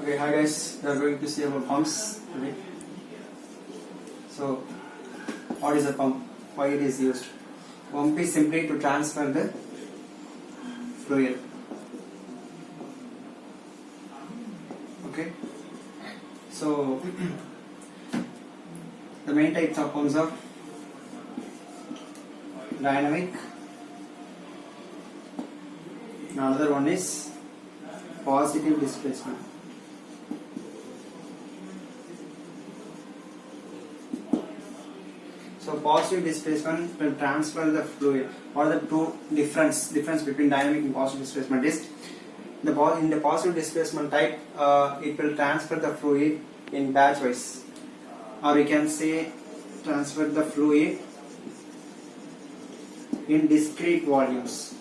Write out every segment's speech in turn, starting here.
Okay, hi guys, we are going to see about pumps today. So, what is a pump? Why it is used? Pump is simply to transfer the fluid. Okay, so the main types of pumps are dynamic. Another one is positive displacement. So positive displacement will transfer the fluid. What are the two difference between dynamic and positive displacement is in the positive displacement type it will transfer the fluid in batch wise, or we can say transfer the fluid in discrete volumes.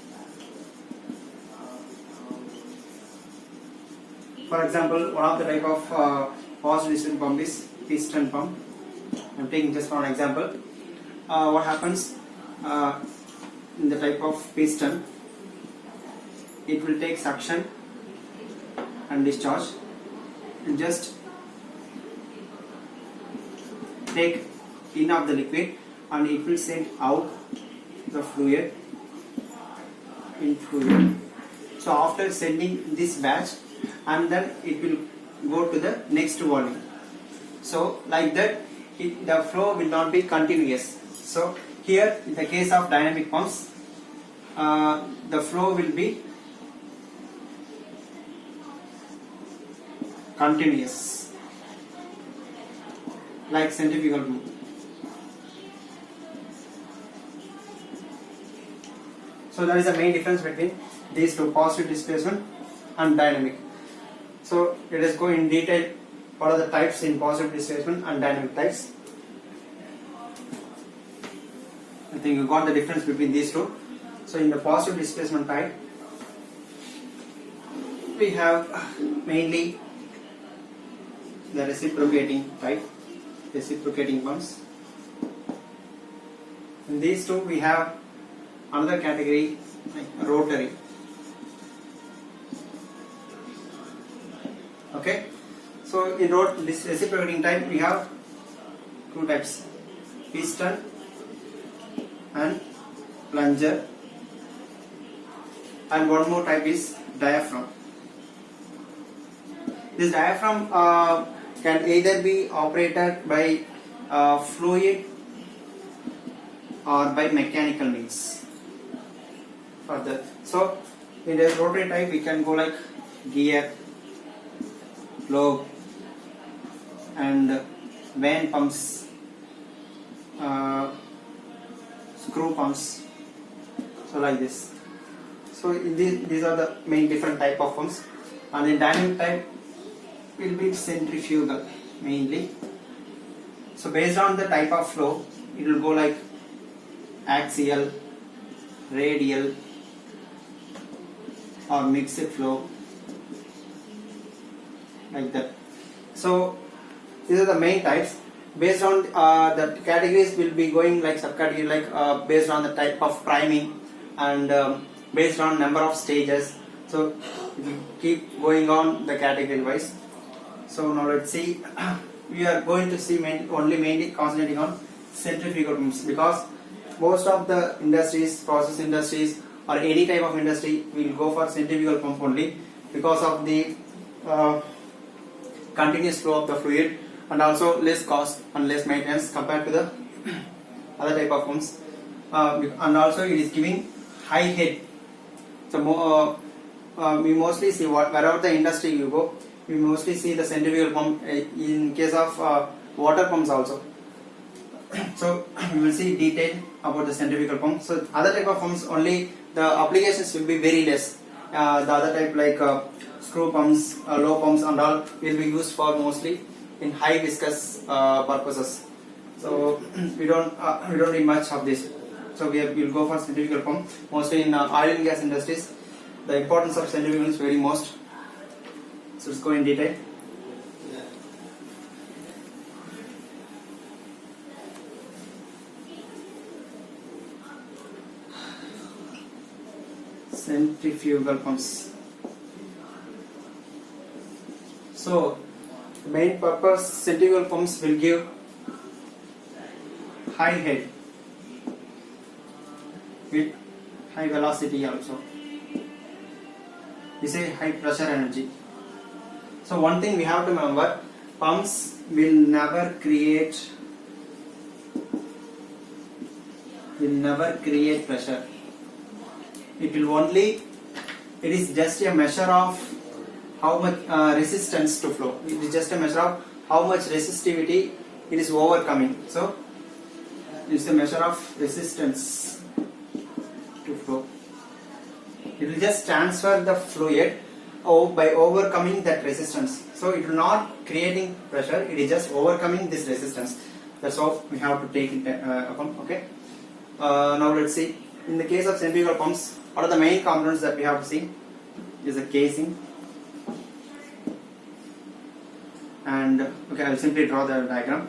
For example, one of the type of positive displacement pump is piston pump. I'm taking just for an example. What happens in the type of piston? It will take suction and discharge and just take in of the liquid and it will send out the fluid in fluid. So after sending this batch, and then it will go to the next volume. So like that the flow will not be continuous. So here in the case of dynamic pumps, the flow will be continuous, like centrifugal pump. So that is the main difference between these two, positive displacement and dynamic. So let us go in detail what are the types in positive displacement and dynamic types. I think you got the difference between these two. So in the positive displacement type, we have mainly the reciprocating type, reciprocating pumps. In these two we have another category like rotary. Okay, so in this reciprocating type we have two types, piston and plunger, and one more type is diaphragm. This diaphragm can either be operated by fluid or by mechanical means. Further, so in the rotary type we can go like gear, globe, and vane pumps, screw pumps, so like this. So these are the main different type of pumps. And in dynamic type will be centrifugal mainly. So based on the type of flow, it will go like axial, radial, or mixed flow, like that. So these are the main types. Based on the categories will be going like subcategory, like based on the type of priming and based on number of stages. So it will keep going on the category wise. So now let's see. We are going to see mainly concentrating on centrifugal pumps, because most of the industries, process industries or any type of industry will go for centrifugal pump only, because of the continuous flow of the fluid and also less cost and less maintenance compared to the other type of pumps, and also it is giving high head. So we mostly see wherever the industry you go, we mostly see the centrifugal pump in case of water pumps also. So we will see detail about the centrifugal pump. So other type of pumps only the applications will be very less. The other type like screw pumps, low pumps and all will be used for mostly in high viscous purposes. So we don't need much of this. So we will go for centrifugal pump. Mostly in oil and gas industries, the importance of centrifugal is very most. So let's go in detail. Centrifugal pumps. So the main purpose centrifugal pumps will give high head with high velocity also. We say high pressure energy. So one thing we have to remember, pumps will never create pressure. It is just a measure of how much resistance to flow. It is just a measure of how much resistivity it is overcoming. So it's a measure of resistance to flow. It will just transfer the fluid by overcoming that resistance. So it will not creating pressure, it is just overcoming this resistance. That's how we have to take it upon. Okay. Now let's see. In the case of centrifugal pumps, what are the main components that we have to see? Is a casing. And okay, I will simply draw the diagram.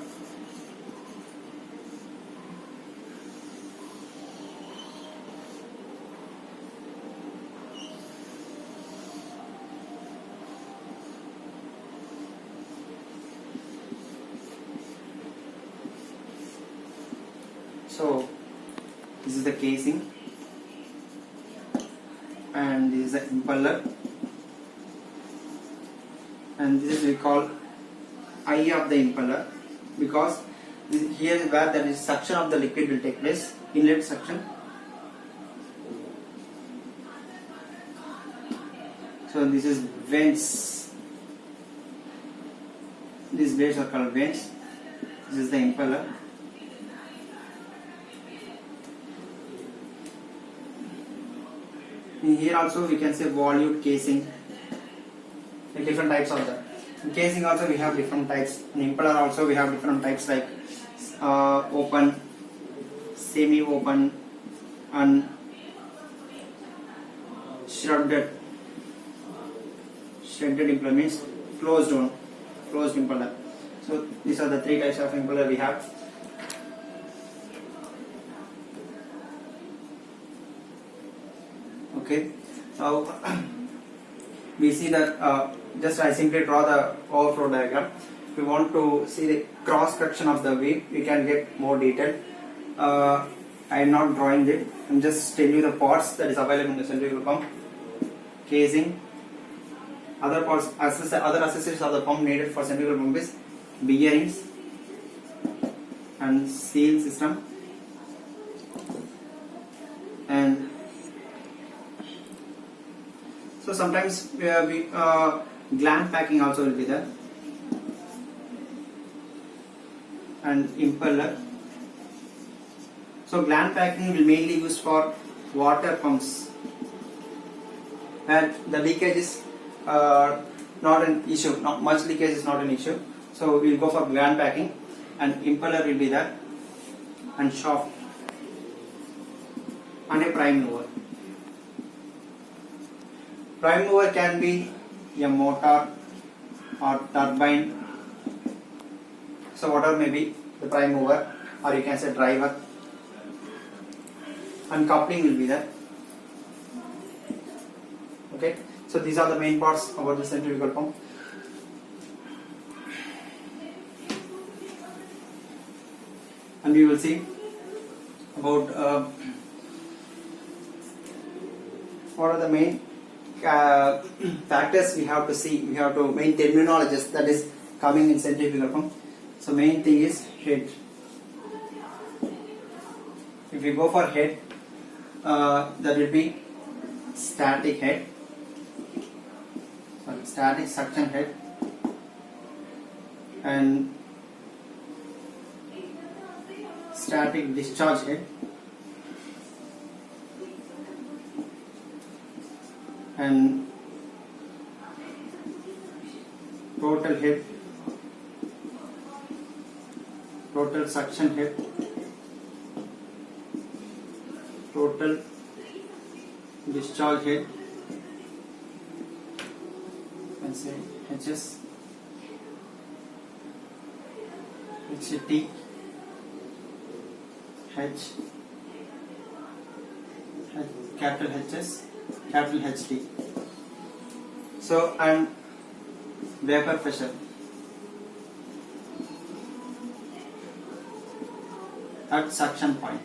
So this is the casing, and this is the impeller, and this is we call eye of the impeller, because here is where there is suction of the liquid will take place, inlet suction. So this is vents. These blades are called vents. This is the impeller. In here also we can say volute, casing, different types of that. In casing also we have different types. In impeller also we have different types like open, semi-open, and shrouded. Shrouded impeller means closed impeller. So these are the three types of impeller we have. Okay, now we see that just I simply draw the overflow diagram. If we want to see the cross section of the weave, we can get more detail. I am not drawing it. I am just telling you the parts that is available in the centrifugal pump. Casing. Other parts, other accessories of the pump needed for centrifugal pump is bearings and seal system and so sometimes gland packing also will be there, and impeller. So gland packing will mainly used for water pumps, and the leakage is not an issue. Not much leakage is not an issue. So we will go for gland packing, and impeller will be there, and shaft, and a prime mover. Prime mover can be a motor or turbine. So whatever may be the prime mover, or you can say driver, and coupling will be there. Okay, so these are the main parts about the centrifugal pump. And we will see about what are the main factors we have to see. We have to main terminologies that is coming in centrifugal pump. So main thing is head. If we go for head, that will be static head, static suction head, and static discharge head, and total head, total suction head, total discharge head, and say HS, HT, H, capital HS, capital HT. So, and vapor pressure. At suction point.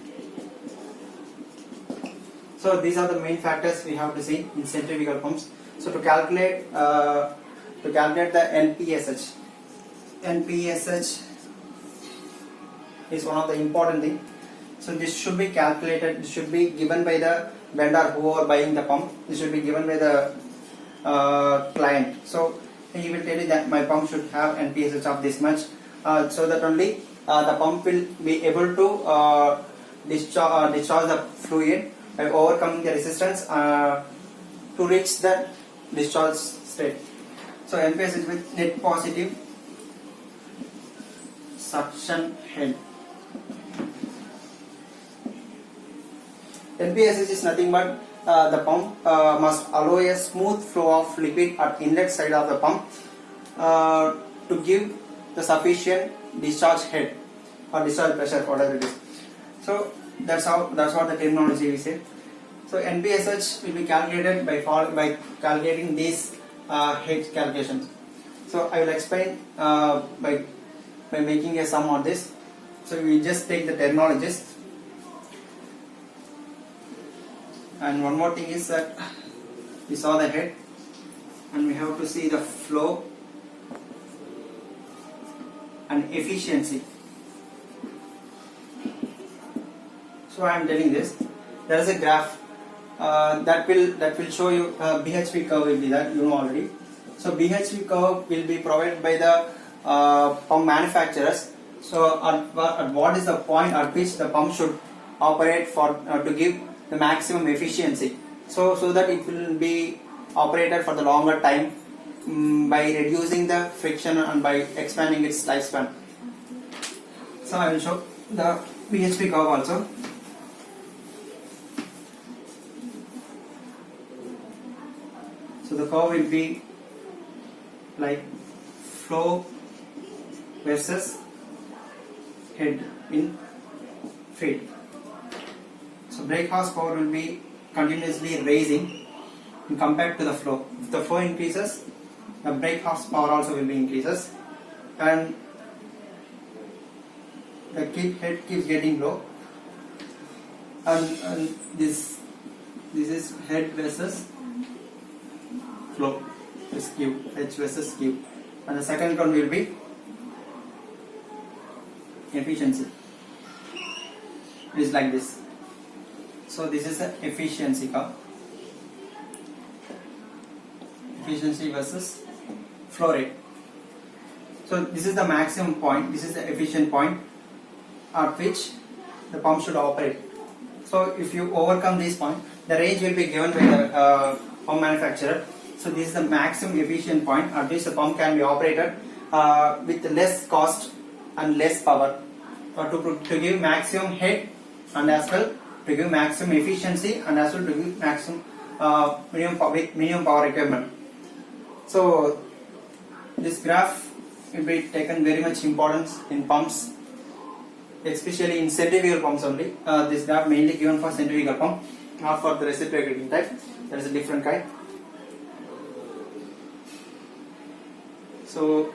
So these are the main factors we have to see in centrifugal pumps. So to calculate the NPSH. NPSH is one of the important thing. So this should be calculated. This should be given by the vendor who are buying the pump. This should be given by the client. So he will tell you that my pump should have NPSH of this much, so that only the pump will be able to discharge the fluid by overcoming the resistance to reach the discharge state. So NPSH with net positive suction head. NPSH is nothing but the pump must allow a smooth flow of liquid at inlet side of the pump to give the sufficient discharge head or discharge pressure, whatever it is. So that's what the terminology we say. So NPSH will be calculated by calculating these head calculations. So I will explain by making a sum on this. So we just take the terminologies. And one more thing is that we saw the head and we have to see the flow and efficiency. So I am telling this. There is a graph that will show you BHP curve will be that you know already. So BHP curve will be provided by the pump manufacturers. So at what is the point at which the pump should operate for to give the maximum efficiency, so that it will be operated for the longer time by reducing the friction and by expanding its lifespan. So I will show the BHP curve also. So the curve will be like flow versus head in feet. So brake horsepower will be continuously raising compared to the flow. If the flow increases, the brake horsepower also will be increases, and the head keeps getting low. And this is head versus flow, is Q, H versus Q, and the second one will be efficiency. It is like this. So this is the efficiency curve. Efficiency versus flow rate. So this is the maximum point. This is the efficient point at which the pump should operate. So if you overcome this point, the range will be given by the pump manufacturer. So this is the maximum efficient point at which the pump can be operated with less cost and less power to give maximum head and as well to give maximum efficiency and as well to give maximum minimum power requirement. So this graph will be taken very much importance in pumps, especially in centrifugal pumps only. This graph mainly given for centrifugal pump, not for the reciprocating type. There is a different kind. So